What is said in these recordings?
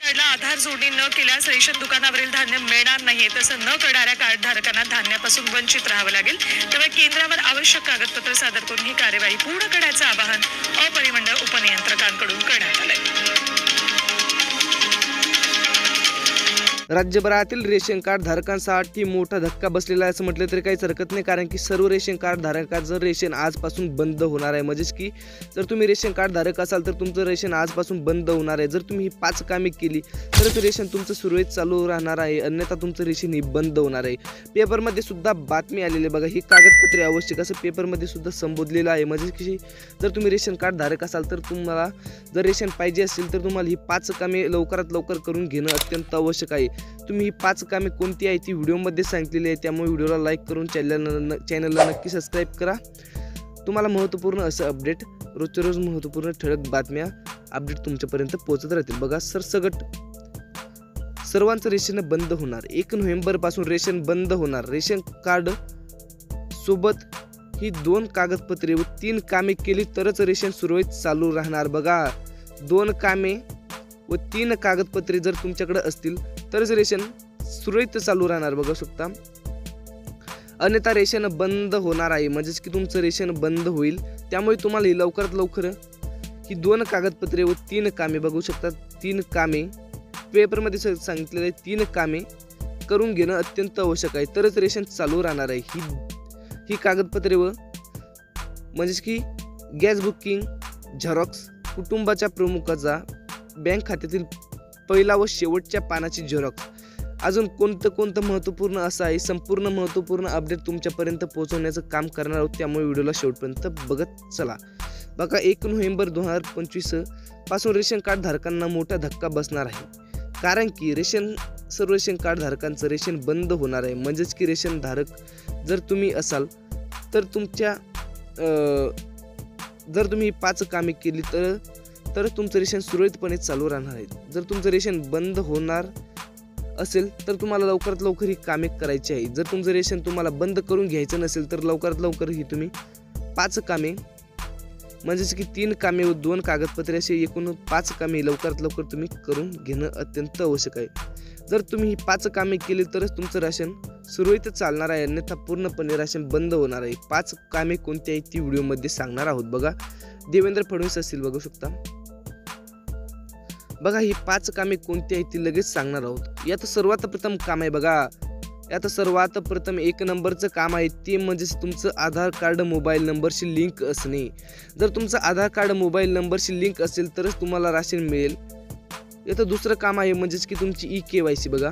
कार्डला आधार जोडणी न केल्यास रेशन दुकानावरील धान्य मिळणार नाहीये. तसं न करणाऱ्या कार्ड धारकांना धान्यापासून वंचित राहावं लागेल. त्यामुळे केंद्रावर आवश्यक कागदपत्र सादर करून ही कार्यवाही पूर्ण करण्याचं आवाहन अपरिमंडळ उपनियंत्रकांकडून करण्यात आलंय. राज्यभरातील रेशन कार्ड धारकांसाठी मोठा धक्का बसलेला आहे असं म्हटलं तरी काहीच हरकत नाही, कारण की सर्व रेशन कार्ड धारकांचं रेशन आजपासून बंद होणार आहे. म्हणजेच की जर तुम्ही रेशन कार्ड धारक असाल तर तुमचं रेशन आजपासून बंद होणार आहे. जर तुम्ही ही 5 कामे केली तरच रेशन तुमचं सुरळीत चालू राहणार आहे, अन्यथा तुमचं रेशन ही बंद होणार आहे. पेपरमध्ये सुद्धा बातमी आलेली बघा, ही कागदपत्रे आवश्यक असं पेपरमध्ये सुद्धा संबोधलेलं आहे. म्हणजे की जर तुम्ही रेशन कार्ड धारक असाल तर तुम्हाला जर रेशन पाहिजे असेल तर तुम्हाला ही 5 कामे लवकरात लवकर करून घेणं अत्यंत आवश्यक आहे. तुम्ही ही 5 कामे कोणती आहे ती व्हिडिओमध्ये सांगितलेली आहे, त्यामुळे व्हिडिओला लाईक करून चॅनलला नक्की सबस्क्राईब करा. तुम्हाला महत्त्वपूर्ण असं अपडेट रोजच्या रोज महत्त्वपूर्ण ठळक बातम्या अपडेट तुमच्यापर्यंत पोहोचत राहतील. बघा सरसगट सर्वांचं रेशन बंद होणार. 1 नोव्हेंबरपासून रेशन बंद होणार. रेशन कार्ड सोबत ही 2 कागदपत्रे व 3 कामे केली तरच रेशन सुरळीत चालू राहणार. बघा 2 कामे व 3 कागदपत्रे जर तुमच्याकडे असतील तरच रेशन सुरळीत चालू राहणार. बघू शकता, अन्यथा रेशन बंद होणार आहे. म्हणजेच की तुमचं रेशन बंद होईल. त्यामुळे तुम्हाला लवकरात लवकर ही 2 कागदपत्रे व 3 कामे बघू शकता, 3 कामे पेपरमध्ये सांगितलेले 3 कामे करून घेणं अत्यंत आवश्यक आहे, तरच रेशन चालू राहणार आहे. ही कागदपत्रे व म्हणजेच की गॅस बुकिंग, झेरॉक्स, कुटुंबाच्या प्रमुखाचा बँक खात्यातील पहिला व शेवटच्या पानाची झेरॉक्स, अजून कोणतं महत्त्वपूर्ण असं आहे संपूर्ण महत्त्वपूर्ण अपडेट तुमच्यापर्यंत पोहोचवण्याचं काम करणार आहोत. त्यामुळे व्हिडिओला शेवटपर्यंत बघत चला. बघा 1 नोव्हेंबर 2025 पासून रेशन कार्ड धारकांना मोठा धक्का बसणार आहे, कारण की सर्व रेशन कार्ड धारकांचं रेशन बंद होणार आहे. म्हणजेच की रेशन धारक जर तुम्ही असाल तर जर तुम्ही 5 कामे केली तर तुमचं रेशन सुरळीतपणे चालू राहणार आहे. जर तुमचं रेशन बंद होणार असेल तर तुम्हाला लवकरात लवकर ही कामे करायची आहे. जर तुमचं रेशन तुम्हाला बंद करून घ्यायचं नसेल तर लवकरात लवकर ही तुम्ही 5 कामे म्हणजेच की 3 कामे व 2 कागदपत्रे असे एकूण 5 कामे लवकरात लवकर तुम्ही करून घेणं अत्यंत आवश्यक आहे. जर तुम्ही ही 5 कामे केली तरच तुमचं राशन सुरळीत चालणार आहे, अन्यथा पूर्णपणे राशन बंद होणार आहे. 5 कामे कोणती आहेत ती व्हिडिओमध्ये सांगणार आहोत. बघा देवेंद्र फडणवीस असतील, बघू शकता. बघा ही 5 कामे कोणती आहेत ती लगेच सांगणार आहोत. यात सर्वात प्रथम काम आहे बघा, यात सर्वात प्रथम 1 नंबरचं काम आहे ते म्हणजे तुमचं आधार कार्ड मोबाईल नंबरशी लिंक असणे. जर तुमचं आधार कार्ड मोबाईल नंबरशी लिंक असेल तरच तुम्हाला राशन मिळेल. यात दुसरं काम आहे म्हणजेच की तुमची ई-केवायसी. बघा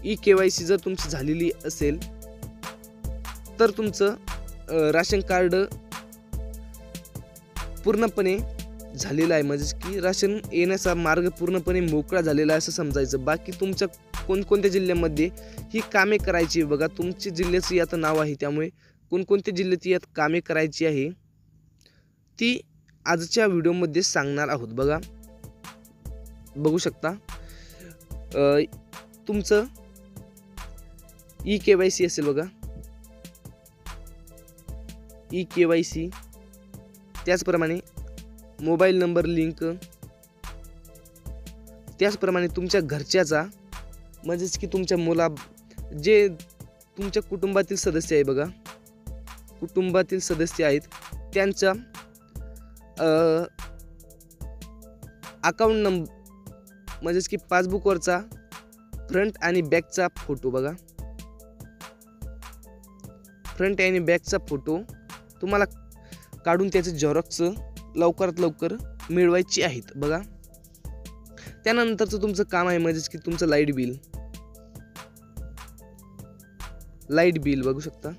ई-केवायसी जर तुमची झालेली असेल तर तुमचं राशन कार्ड पूर्णपणे झालेला आहे, म्हणजे की राशन येण्याचा मार्ग पूर्णपणे मोकळा झालेला आहे असं समजायचं. बाकी तुमच्या कोणकोणत्या जिल्ह्यामध्ये ही कामे करायची बघा, तुमच्या जिल्ह्याचं यात नाव आहे, त्यामुळे कोणकोणत्या जिल्ह्यात यात कामे करायची आहे ती आजच्या व्हिडिओमध्ये सांगणार आहोत. बघा बघू शकता, तुमचं ई-केवायसी असेल बघा, ई-केवायसी, त्याचप्रमाणे मोबाईल नंबर लिंक, त्याचप्रमाणे तुमच्या घरच्याचा म्हणजेच की तुमच्या जे तुमच्या कुटुंबातील सदस्य आहे बघा, कुटुंबातील सदस्य आहेत त्यांचा अकाउंट नंबर म्हणजेच की पासबुकवरचा फ्रंट आणि बॅकचा फोटो. बघा फ्रंट आणि बॅकचा फोटो तुम्हाला काढून त्याचे झेरॉक्स लवकरात लवकर मिळवायची आहेत. बघा त्यानंतरचं तुमचं काम आहे म्हणजेच की तुमचं लाईट बिल बघू शकता.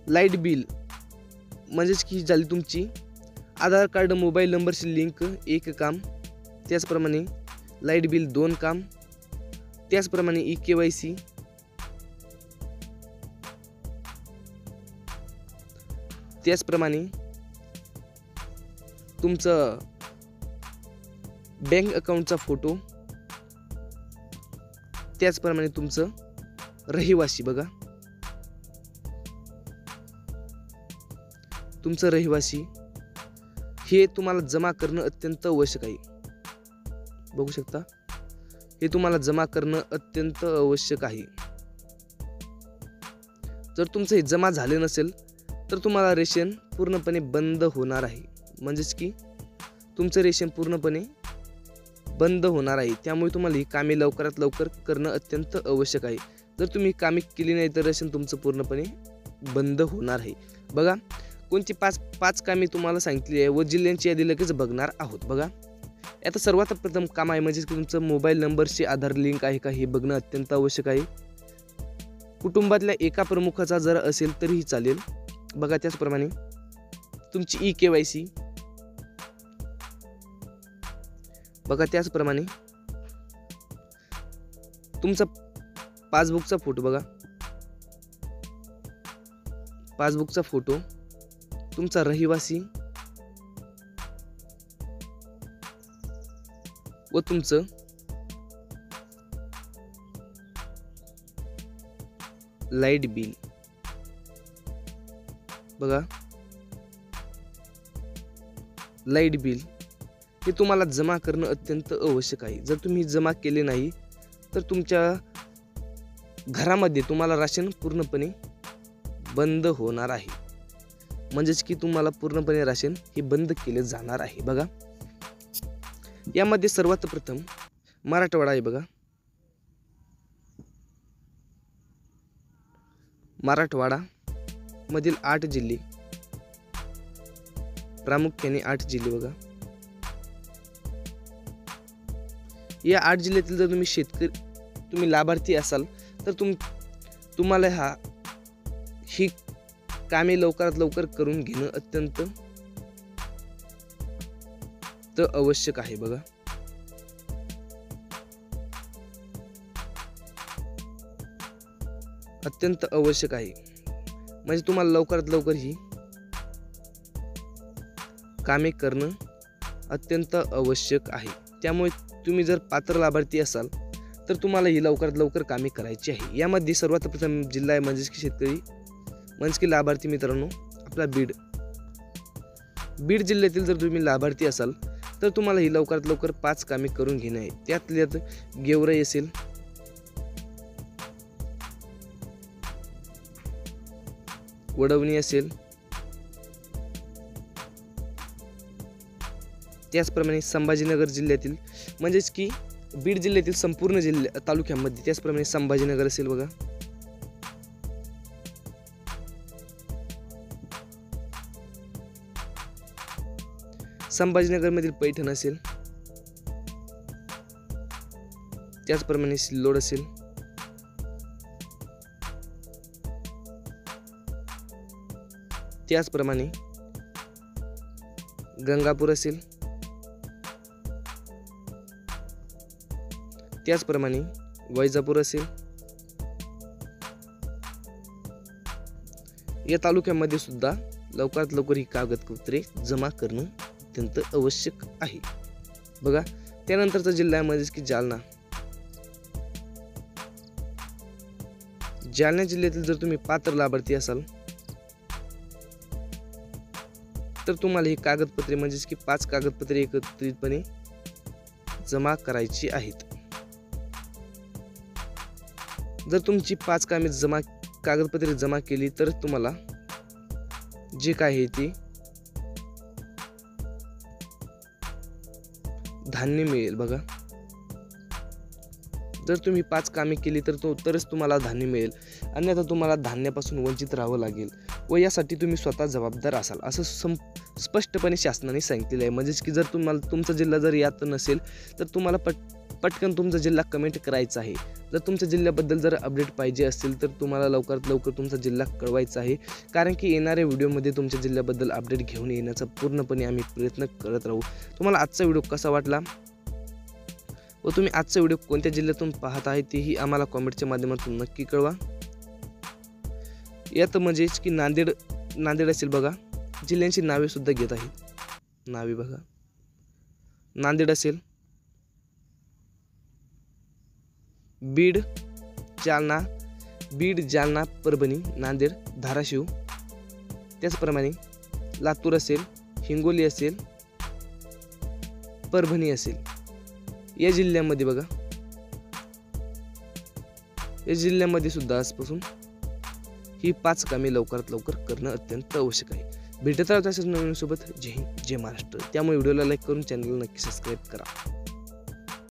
लाईट बिल म्हणजेच की झाली तुमची आधार कार्ड मोबाईल नंबरशी लिंक 1 काम, त्याचप्रमाणे लाईट बिल 2 काम, त्याचप्रमाणे ई-केवायसी, त्याचप्रमाणे तुमचं बँक अकाउंटचा फोटो, त्याचप्रमाणे तुमचं रहिवासी. बघा तुमचं रहिवासी, हे तुम्हाला जमा करणं अत्यंत आवश्यक आहे. बघू शकता, हे तुम्हाला जमा करणं अत्यंत आवश्यक आहे. जर तुमचं हे जमा झाले नसेल तर तुम्हाला रेशन पूर्णपणे बंद होणार आहे. म्हणजेच की तुमचं रेशन पूर्णपणे बंद होणार आहे. त्यामुळे तुम्हाला ही कामे लवकरात लवकर करणं अत्यंत आवश्यक आहे. जर तुम्ही कामे केली नाही तर रेशन तुमचं पूर्णपणे बंद होणार आहे. बघा, कोणती पाच कामे तुम्हाला सांगितली आहे व जिल्ह्यांची यादी लगेच बघणार आहोत. बघा, आता सर्वात प्रथम काम आहे म्हणजे तुमचं मोबाईल नंबरशी आधार लिंक आहे का हे बघणं अत्यंत आवश्यक आहे. कुटुंबातल्या एका प्रमुखाचा जर असेल तरीही चालेल. बघा, त्याचप्रमाणे तुमची KYC. बघा, त्याचप्रमाणे तुमचा पासबुकचा फोटो. बघा, पासबुकचा फोटो, तुमचा रहिवासी व तुमचं लाईट बिल. बघा, लाईट बिल हे तुम्हाला जमा करणं अत्यंत आवश्यक आहे. जर तुम्ही जमा केले नाही तर तुमच्या घरामध्ये तुम्हाला राशन पूर्णपणे बंद होणार आहे. म्हणजेच की तुम्हाला पूर्णपणे राशन हे बंद केले जाणार आहे. बघा, यामध्ये सर्वात प्रथम मराठवाडा आहे. बघा, मराठवाडा मधील 8 जिल्हे, प्रामुख्याने 8 जिल्हे. बघा, या 8 जिल्ह्यातील जर तुम्ही लाभार्थी असाल तर तुम्हाला ही कामे लवकरात लवकर करून घेणं अत्यंत आवश्यक आहे. बघा, अत्यंत आवश्यक आहे. म्हणजे तुम्हाला लवकरात लवकर ही कामे करणं अत्यंत आवश्यक आहे. त्यामुळे तुम्ही जर पात्र लाभार्थी असाल तर तुम्हाला ही लवकरात लवकर कामे करायची आहे. यामध्ये सर्वात प्रथम जिल्हा आहे म्हणजेच की शेतकरी म्हणजेच की लाभार्थी मित्रांनो आपला बीड जिल्ह्यातील जर तुम्ही लाभार्थी असाल तर तुम्हाला ही लवकरात लवकर 5 कामे करून घेणे आहे. त्यात गेवराई असेल, वडवणी असेल, त्याचप्रमाणे संभाजीनगर जिल्ह्यातील म्हणजेच की बीड जिल्ह्यातील संपूर्ण तालुक्यामध्ये त्याचप्रमाणे संभाजीनगर असेल. बघा, संभाजीनगर मधील पैठण असेल, त्याचप्रमाणे सिल्लोड असेल, त्याचप्रमाणे गंगापूर असेल, त्याचप्रमाणे वैजापूर असेल. या तालुक्यामध्ये सुद्धा लवकरात लवकर ही कागदपत्रे जमा करणं अत्यंत आवश्यक आहे. बघा, त्यानंतरचा जिल्हा आहे म्हणजेच की जालना. जालना जिल्ह्यातील जर तुम्ही पात्र लाभार्थी असाल तर तुम्हाला ही कागदपत्रे म्हणजेच की 5 कागदपत्रे एकत्रितपणे जमा करायची आहेत. जर तुमची 5 कागदपत्रे जमा केली तर तुम्हाला जे काय आहे ते धान्य मिळेल. बघा, जर तुम्ही 5 कामे केली तरच तुम्हाला धान्य मिळेल, अन्यथा तुम्हाला धान्यापासून वंचित राहावं लागेल व यासाठी तुम्ही स्वतः जबाबदार असाल असं स्पष्टपणे शासनाने सांगितलेलं आहे. म्हणजेच की जर तुमचा जिल्हा जर यात नसेल तर तुम्हाला पटकन तुमचा जिल्हा कमेंट करायचा आहे. जर तुमच्या जिल्ह्याबद्दल जर अपडेट पाहिजे असेल तर तुम्हाला लवकरात लवकर तुमचा जिल्हा कळवायचा आहे, कारण की येणाऱ्या व्हिडिओमध्ये तुमच्या जिल्ह्याबद्दल अपडेट घेऊन येण्याचा पूर्णपणे आम्ही प्रयत्न करत राहू. तुम्हाला आजचा व्हिडिओ कसा वाटला व तुम्ही आजचा व्हिडिओ कोणत्या जिल्ह्यातून पाहत आहे तेही आम्हाला कमेंटच्या माध्यमातून नक्की कळवा. यात म्हणजेच की नांदेड असेल. बघा, जिल्ह्यांची नावे सुद्धा घेत आहेत. नावे बघा, नांदेड असेल, बीड, जालना, परभणी, नांदेड, धाराशिव, त्याचप्रमाणे लातूर असेल, हिंगोली असेल, परभणी असेल, या जिल्ह्यामध्ये बघा, या जिल्ह्यामध्ये सुद्धा आजपासून ही 5 कामे लवकरात लवकर करणं अत्यंत आवश्यक आहे. भेटत राहतो अशाच नवीन सोबत. जय हिंद, जय महाराष्ट्र. त्यामुळे व्हिडिओला लाईक करून चॅनलला नक्की सबस्क्राईब करा.